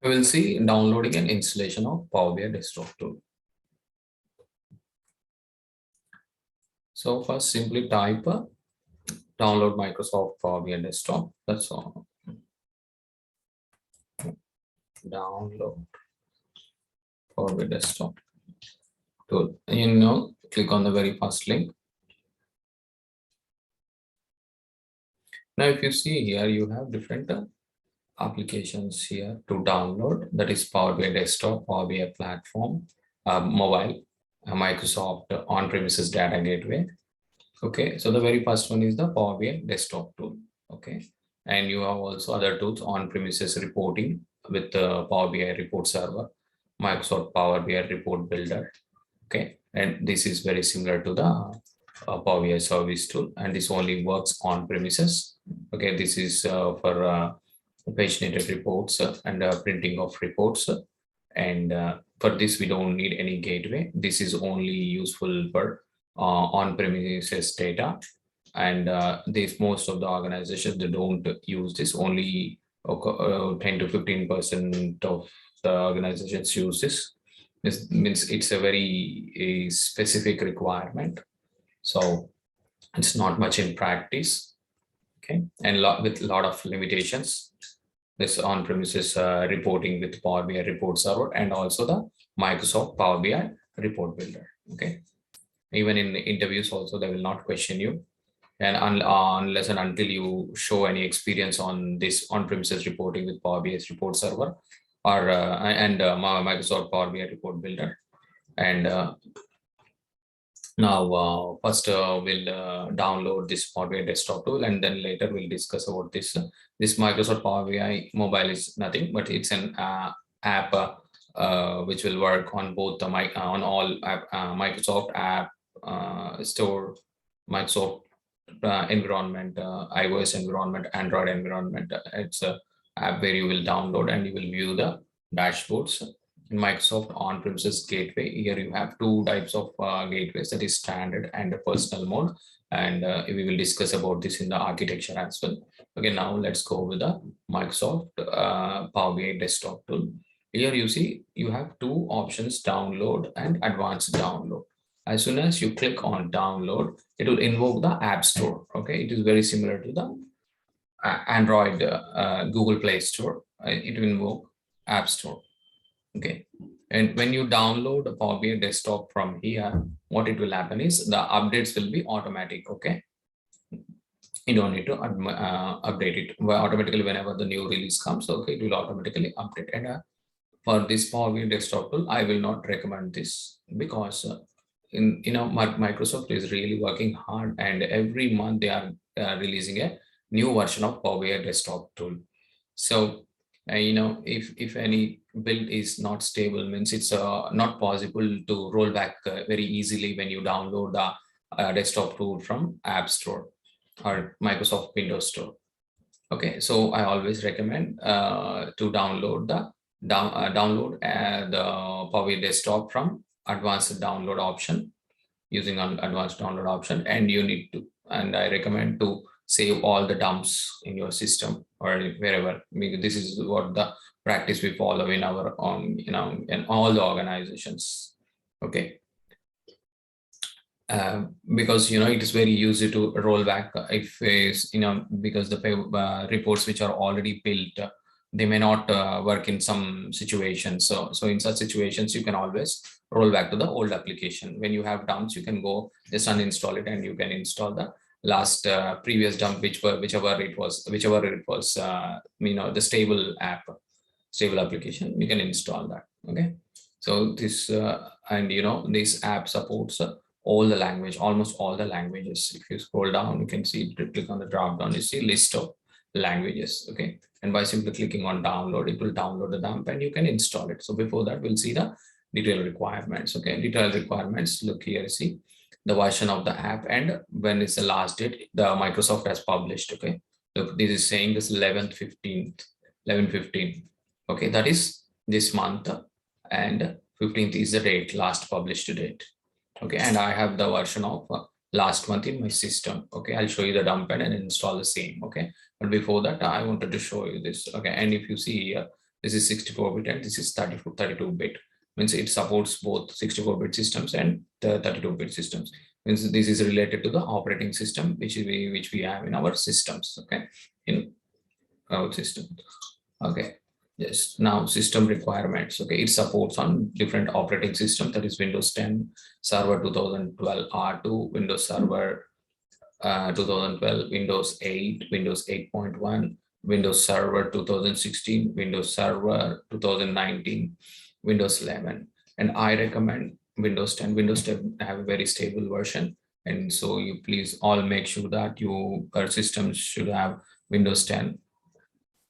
We will see downloading and installation of Power BI desktop tool. So first simply type download Microsoft Power BI desktop. That's all. Download Power BI desktop tool. Click on the very first link. Now, if you see here, you have different applications here to download. That is Power BI desktop, Power BI platform, mobile, Microsoft on-premises data gateway. Okay, so the very first one is the Power BI desktop tool. Okay, and you have also other tools on-premises reporting with the Power BI report server, Microsoft Power BI report builder. Okay, and this is very similar to the Power BI service tool, and this only works on premises. Okay, this is for paginated reports and printing of reports. And for this, we don't need any gateway. This is only useful for on-premises data. And this most of the organizations, they don't use this. Only 10 to 15% of the organizations use this. This means it's a very specific requirement. So it's not much in practice. Okay, and with a lot of limitations. This on-premises reporting with Power BI report server and also the Microsoft Power BI report builder. Okay, even in interviews also they will not question you, and unless and until you show any experience on this on-premises reporting with Power BI report server or Microsoft Power BI report builder. And now, first we'll download this Power BI desktop tool, and then later we'll discuss about this. This Microsoft Power BI mobile is nothing, but it's an app which will work on both the on all Microsoft app store, Microsoft environment, iOS environment, Android environment. It's a app where you will download and you will view the dashboards. In Microsoft on-premises gateway, here you have two types of gateways, that is standard and personal mode, and we will discuss about this in the architecture as well. Okay, now let's go with the Microsoft Power BI desktop tool. Here you see you have two options, download and advanced download. As soon as you click on download, it will invoke the App Store. Okay, it is very similar to the Android Google Play Store. It will invoke App Store. Okay, and when you download a Power BI desktop from here, what it will happen is the updates will be automatic. Okay, you don't need to update it automatically whenever the new release comes. Okay, it will automatically update. And for this Power BI desktop tool, I will not recommend this because Microsoft is really working hard, and every month they are releasing a new version of Power BI desktop tool. So if any build is not stable, means it's not possible to roll back very easily when you download the desktop tool from App Store or Microsoft Windows Store. Okay, so I always recommend to download the Power BI desktop from advanced download option, using an advanced download option, and you need to, and I recommend to save all the dumps in your system or wherever. This is what the practice we follow in our in all the organizations. Okay, because it is very easy to roll back if because the reports which are already built, they may not work in some situations. So in such situations, you can always roll back to the old application. When you have dumps, you can go just uninstall it, and you can install the last previous dump, whichever it was the stable application. You can install that. Okay, so this this app supports all the language, almost all the languages. If you scroll down, you can see, click on the drop down, you see list of languages. Okay, and by simply clicking on download, it will download the dump and you can install it. So before that, we'll see the detailed requirements. Okay, detailed requirements, look here, see the version of the app and when is the last date the Microsoft has published. Okay, look, this is saying this 11/15. Okay, that is this month, and 15th is the date, last published date. Okay, and I have the version of last month in my system. Okay, I'll show you the dump and install the same. Okay, but before that, I wanted to show you this. Okay, and if you see here, This is 64-bit and this is 32-bit. Means it supports both 64-bit systems and the 32-bit systems. Means this is related to the operating system which we have in our systems. Okay, in our system. Okay. Yes. Now system requirements. Okay, it supports on different operating systems, that is Windows 10, Server 2012 R2, Windows Server 2012, Windows 8, Windows 8.1, Windows Server 2016, Windows Server 2019, Windows 11. And I recommend Windows 10. Windows 10 have a very stable version. And so you please all make sure that your systems should have Windows 10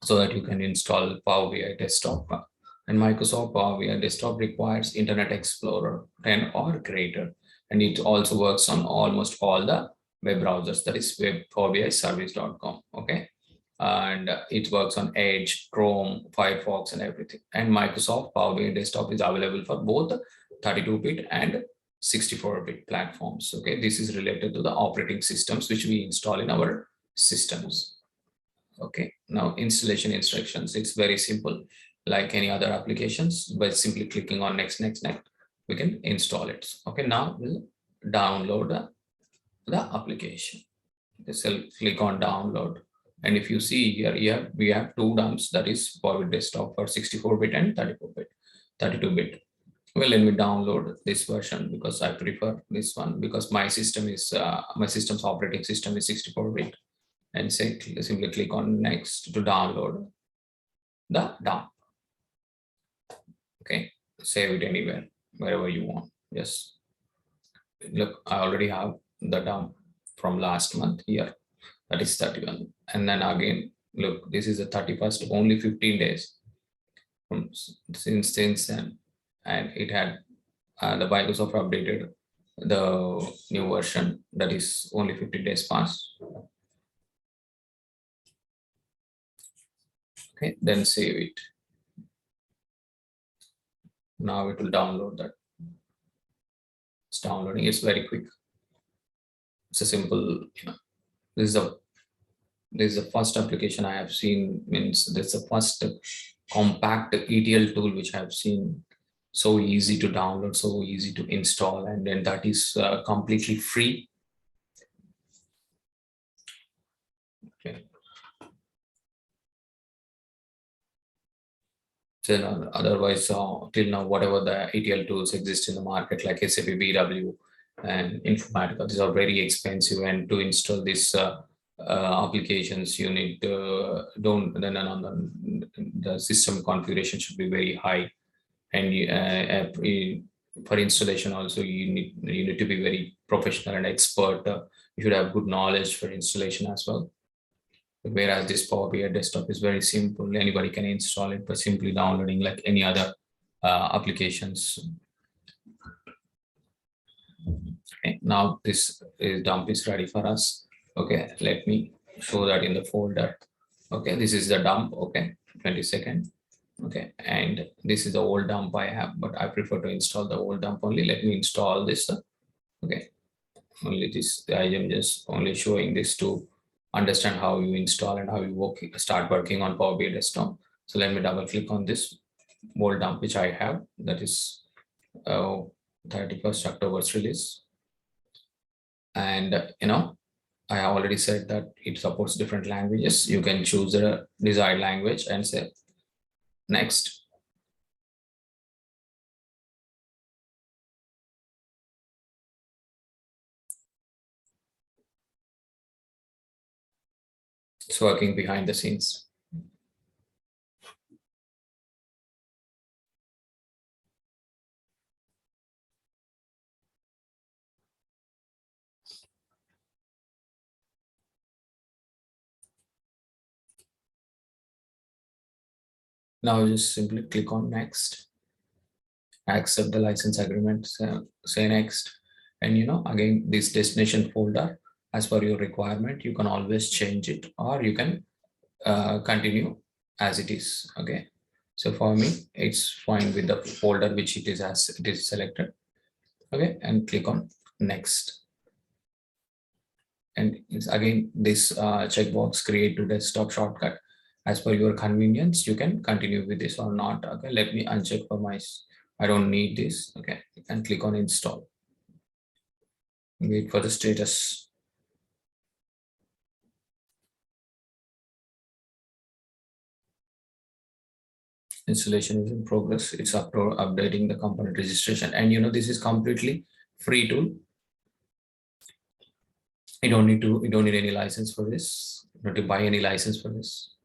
so that you can install Power BI Desktop. And Microsoft Power BI Desktop requires Internet Explorer 10 or greater. And it also works on almost all the web browsers, that is web Power BI service.com. Okay. And it works on Edge, Chrome, Firefox, and everything. And Microsoft Power BI Desktop is available for both 32-bit and 64-bit platforms. Okay, this is related to the operating systems which we install in our systems. Okay, now installation instructions, it's very simple. Like any other applications, by simply clicking on next, we can install it. Okay, now we'll download the application. Just click on download. And if you see here, we have two dumps, that is Power BI Desktop for 64-bit and 32-bit. Well, let me download this version because I prefer this one, because my system's operating system is 64-bit. And simply click on next to download the dump. Okay, save it anywhere, wherever you want. Yes, look, I already have the dump from last month here, that is 31. And then again, look, this is the 31st, only 15 days from since then. And it had the Microsoft updated the new version, that is only 15 days past. Okay, then save it. Now it will download that. It's downloading, it's very quick. It's a simple, this is the first application I have seen, means this is the first compact ETL tool which I have seen. So easy to download, so easy to install, and then that is completely free. Okay. So otherwise, till now, whatever the ETL tools exist in the market, like SAP BW and Informatica, these are very expensive, and to install these applications, you need the system configuration should be very high, and for installation also you need to be very professional and expert. You should have good knowledge for installation as well. Whereas this Power BI Desktop is very simple. Anybody can install it by simply downloading like any other applications. Okay, now this dump is ready for us. Okay, let me show that in the folder. Okay, this is the dump. Okay, 22nd. Okay, and this is the old dump I have, but I prefer to install the old dump only. Let me install this. Okay, only this. I am just only showing this to understand how you install and how you start working on Power BI Desktop. So let me double click on this old dump which I have, that is 31st October's release. And I have already said that it supports different languages. You can choose the desired language and say next. It's working behind the scenes. Now just simply click on next, accept the license agreement, say next. And again, this destination folder, as per your requirement, you can always change it, or you can continue as it is. Okay, so for me it's fine with the folder which it is as it is selected. Okay, and click on next. And it's again this checkbox, create to desktop shortcut. as per your convenience, you can continue with this or not. Okay, let me uncheck for my, I don't need this. Okay, and click on install. Wait for the status. Installation is in progress. It's updating the component registration, and this is completely free tool. You don't need any license for this. You don't need to buy any license for this.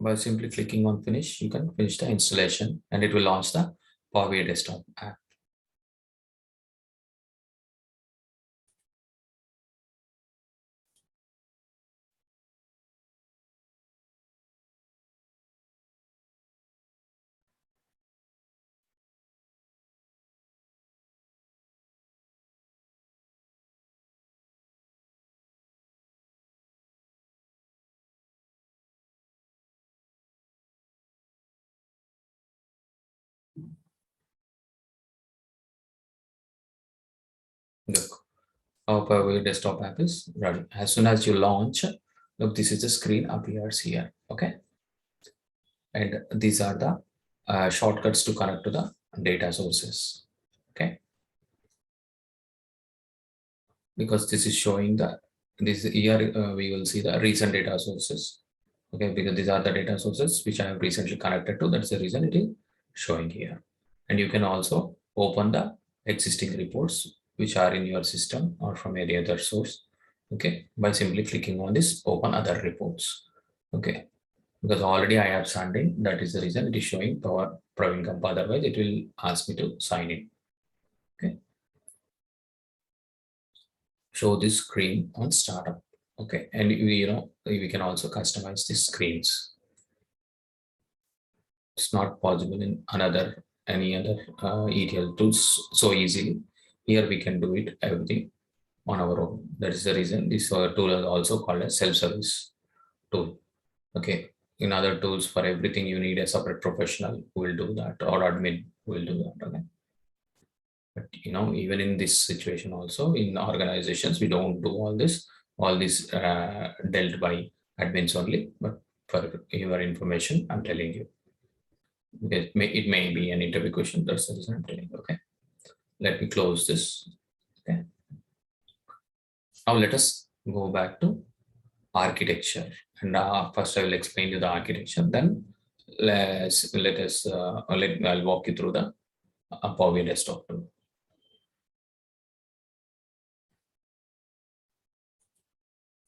By simply clicking on finish, you can finish the installation and it will launch the Power BI Desktop app. Look, our Power BI Desktop app is ready. As soon as you launch, look, this is the screen appears here. Okay, and these are the shortcuts to connect to the data sources. Okay, because this is showing this here we will see the recent data sources. Okay, because these are the data sources which I have recently connected to. That's the reason it is showing here. And you can also open the existing reports which are in your system or from any other source. Okay, by simply clicking on this open other reports. Okay, because already I have signed in. That is the reason it is showing Power Praveen Kampa. Otherwise, it will ask me to sign in. Okay, show this screen on startup. Okay, and we can also customize these screens. It's not possible in any other ETL tools so easily. Here we can do it everything on our own. That is the reason this tool is also called a self-service tool. Okay. In other tools, for everything you need a separate professional who will do that, or admin who will do that. Okay. But even in this situation, also in organizations, we don't do all this dealt by admins only. But for your information, I'm telling you. It may be an interview question. That's the reason I'm telling you. Okay. Let me close this. Okay. Now let us go back to architecture. And first I will explain you the architecture, then let us I'll walk you through the Power BI desktop tool.